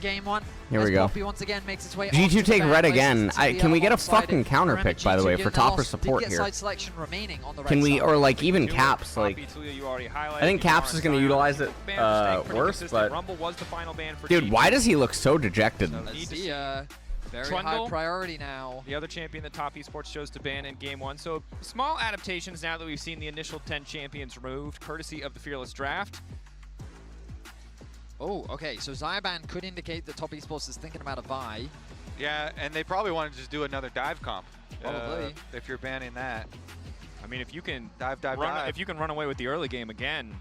Game one. Here we go. Once again makes its way G2 take red again. Can we get a fucking counter pick, by the way, for top or support here? Can we, or like even Caps? Like, I think Caps is going to utilize it worse, but dude, why does he look so dejected? Very high priority now. The other champion that Top Esports chose to ban in game one. So small adaptations now that we've seen the initial 10 champions removed, courtesy of the Fearless Draft. Oh, okay, so Zyban could indicate that Top Esports is thinking about a buy. Yeah, and they probably want to just do another dive comp. Probably. If you're banning that. I mean, if you can dive. If you can run away with the early game again,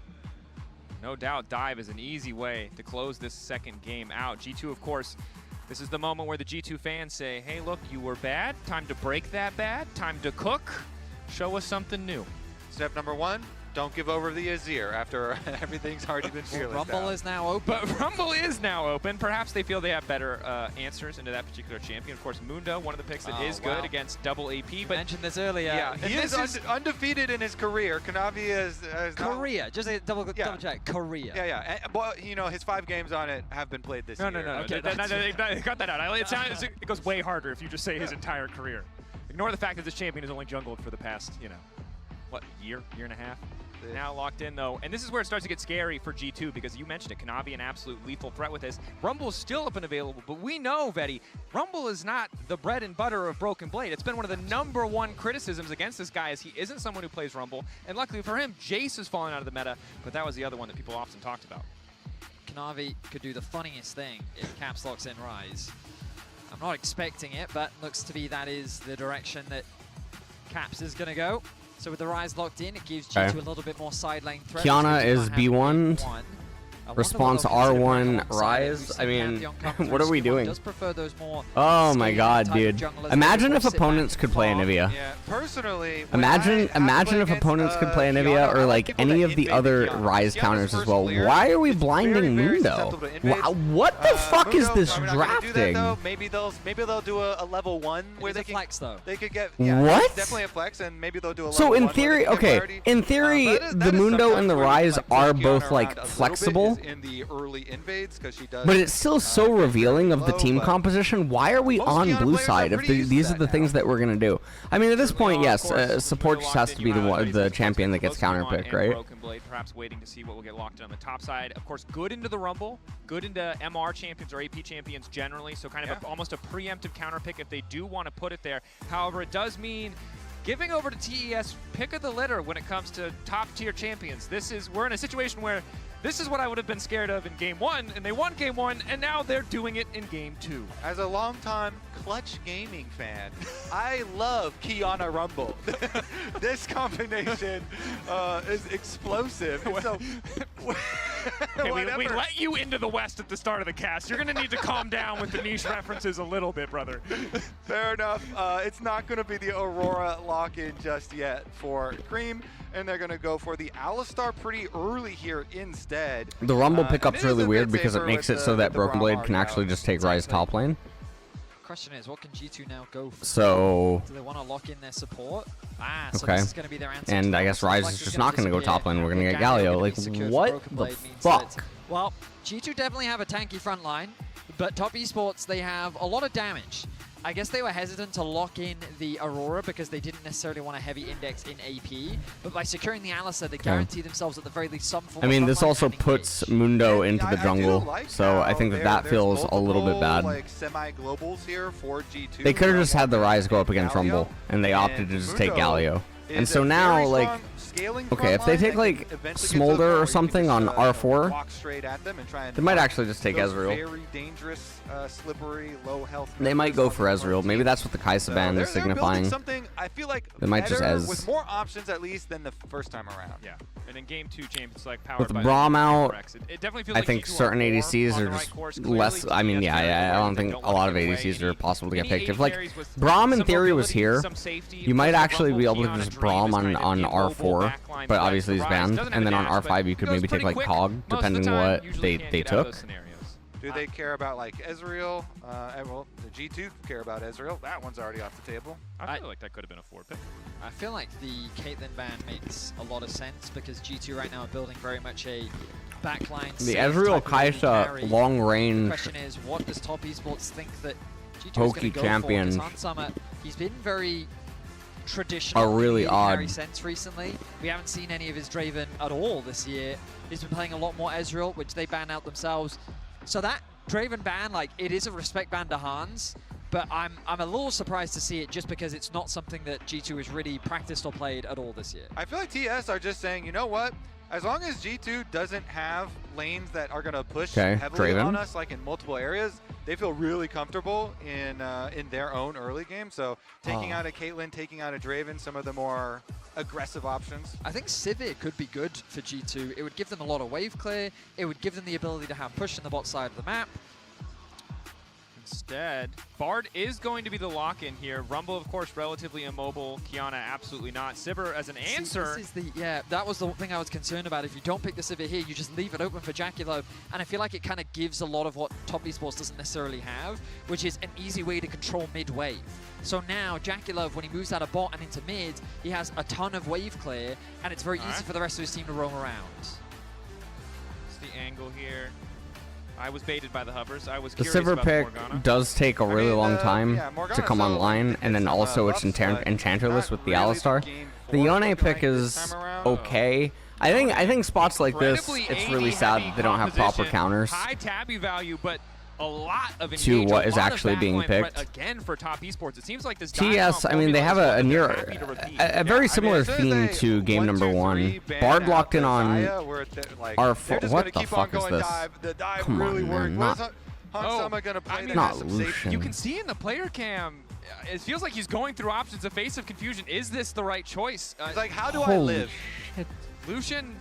no doubt dive is an easy way to close this second game out. G2, of course, this is the moment where the G2 fans say, hey, look, you were bad. Time to break that bad. Time to cook. Show us something new. Step number one. Don't give over the Azir after everything's already been fearless. Rumble is now open. But Rumble is now open. Perhaps they feel they have better answers into that particular champion. Of course, Mundo, one of the picks that is good against double AP. You but mentioned this earlier. Yeah, he is undefeated in his career. Kanavi is Korea. Just a double check. Korea. Yeah. And, well, you know, his 5 games on it have been played this year. No. Okay, cut that out. It goes way harder if you just say his entire career. Ignore the fact that this champion has only jungled for the past, you know, what, year and a half? Now locked in, though. And this is where it starts to get scary for G2, because you mentioned it, Kanavi an absolute lethal threat with this. Rumble is still up and available, but we know, Vetty, Rumble is not the bread and butter of Broken Blade. It's been one of the #1 criticisms against this guy, as he isn't someone who plays Rumble. And luckily for him, Jace has fallen out of the meta, but that was the other one that people often talked about. Kanavi could do the funniest thing if Caps locks in Rise. I'm not expecting it, but looks to be that is the direction that Caps is going to go. So with the Rise locked in, it gives G2 a little bit more side lane threat. qiyana is B1. Response R1 Rise. I mean, what are we doing? Oh my god, dude. Imagine if opponents could play Anivia. Yeah, personally, imagine if opponents could play Anivia or like any of the other Rise counters as well. Why are we blinding Mundo? Wow, what the fuck is this drafting? Maybe they'll do a level 1 where they can flex though. They could get what? Definitely a flex, and maybe they'll do a level so in 1 theory, okay, in theory, the Mundo and the Rise are both like flexible. In the early invades, because she does. But it's still so revealing of the team composition. Why are we on blue side if these are the things that we're gonna do? I mean, at this point, yes, support just has to be the champion that gets counterpicked, right? Broken Blade, perhaps waiting to see what will get locked in on the top side. Of course, good into the Rumble, good into MR champions or AP champions generally. So kind of almost a preemptive counterpick if they do want to put it there. However, it does mean giving over to TES pick of the litter when it comes to top tier champions. We're in a situation where this is what I would have been scared of in game 1, and they won game 1, and now they're doing it in game 2. As a longtime Clutch Gaming fan, I love qiyana Rumble. This combination is explosive. So, hey, we let you into the West at the start of the cast. You're going to need to calm down with the niche references a little bit, brother. Fair enough. It's not going to be the Aurora lock-in just yet for Cream, and they're going to go for the Alistar pretty early here instead. The Rumble pickup's really weird because it makes it so that Broken Blade can actually just take Rise top lane. Question is, what can G2 now go for? So do they want to lock in their support? So okay. This is going to be their answer. And I guess Rise is just not going to go top lane. We're going to get Galio. Like, what the fuck? Well, G2 definitely have a tanky front line, but Top Esports, they have a lot of damage. I guess they were hesitant to lock in the Aurora because they didn't necessarily want a heavy index in AP, but by securing the Alistar, they guarantee themselves at the very least some form of this also puts Mundo into the jungle, so I think that feels a little bit bad. They could have just had the Rise go up against Rumble, and they opted to just take Galio. And so now, like, okay, if they take like Smolder or something on R4, they might actually just take Ezreal. Very dangerous, slippery, low health. They might go for Ezreal. Maybe that's what the Kai'Sa ban is signifying. Something I feel like they might just with more options at least than the first time around. Yeah, and in game 2, champions like powered with by Braum out, it definitely feels I like think certain ADCs are just less. I mean, yeah, I don't think a lot of ADCs are possible to get picked. If like Braum in theory was here, you might actually be able to just Braum on R4, but obviously he's banned. And then on R5 you could maybe take like Cog, depending what they took. Do they care about like Ezreal? Well, the G2 care about Ezreal. That one's already off the table. I feel like that could have been a 4 pick. I feel like the Caitlyn ban makes a lot of sense because G2 right now are building very much a backline. The Ezreal Kai'Sa long range. The question is, what does Top Esports think that G2 is Pokey going to go champion. for? Because Hansama, he's been very traditional really in the odd carry sense recently. We haven't seen any of his Draven at all this year. He's been playing a lot more Ezreal, which they ban out themselves. So that Draven ban, like, it is a respect ban to Hans, but I'm a little surprised to see it just because it's not something that G2 has really practiced or played at all this year. I feel like TS are just saying, you know what? As long as G2 doesn't have lanes that are going to push heavily on us, like in multiple areas, they feel really comfortable in their own early game. So taking out a Caitlyn, taking out a Draven, some of the more aggressive options. I think Sivir could be good for G2. It would give them a lot of wave clear. It would give them the ability to have push in the bot side of the map. Instead, Bard is going to be the lock-in here. Rumble, of course, relatively immobile. Qiyana, absolutely not. Sivir as an answer. See, this is yeah, that was the thing I was concerned about. If you don't pick the Sivir here, you just leave it open for Jackalope. And I feel like it kind of gives a lot of what Top Esports doesn't necessarily have, which is an easy way to control mid-wave. So now, Jackalope, when he moves out of bot and into mid, he has a ton of wave clear, and it's very easy for the rest of his team to roam around. It's the angle here. I was baited by the hovers. I was the curious Sivir about pick Morgana. does take a really long time to come online, and then also it's enchanterless with the Alistar. The Yone pick is okay. I think spots like this, it's really sad that they don't have proper counters High tabby value, but a lot of to what is actually being picked. Again for Top Esports, it seems like this TS, I mean, they have a very similar theme to game number 1. Bard locked in on R4. What the fuck is this? Come on, man. Not Lucian. You can see in the player cam, it feels like he's going through options. A face of confusion. Is this the right choice? It's like, how do I live? Shit. Lucian.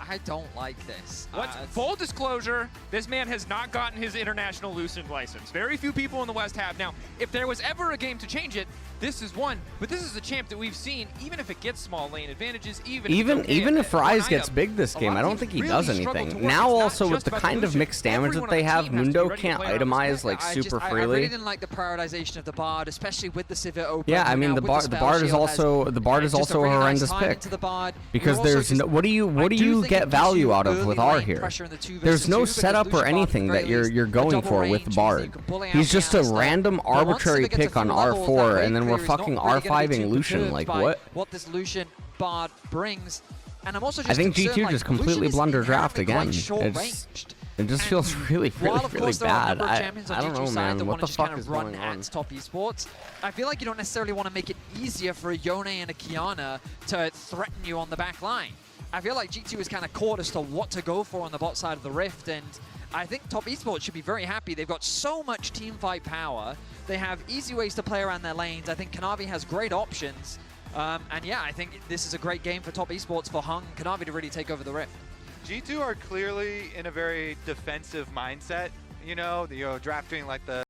I don't like this. Full disclosure, this man has not gotten his international Lucian license. Very few people in the West have. Now, if there was ever a game to change it, this is one. But this is a champ that we've seen, even if it gets small lane advantages, even if Ryze gets big this game, I don't think he does anything. Now also with the kind of mixed damage that they have, Mundo can't itemize like super freely. I really didn't like the prioritization of the Bard, especially with the Sivir open. Yeah, I mean the Bard is also a horrendous pick because there's no, what do you get value out of with R here? There's no setup or anything that you're going for with Bard. He's just a random arbitrary pick on R4, and then we're fucking R5ing Lucian. Like what? What this Lucian Bard brings, and I'm also just I think G2 like, just completely blundered draft again. It just feels really bad. I don't know, man. What the fuck is going on? Top Esports, I feel like you don't necessarily want to make it easier for a Yone and a Qiyana to threaten you on the back line. I feel like G2 is kind of caught as to what to go for on the bot side of the Rift, and I think Top Esports should be very happy. They've got so much teamfight power. They have easy ways to play around their lanes. I think Kanavi has great options. And yeah, I think this is a great game for Top Esports, for Hung and Kanavi to really take over the Rift. G2 are clearly in a very defensive mindset, drafting like the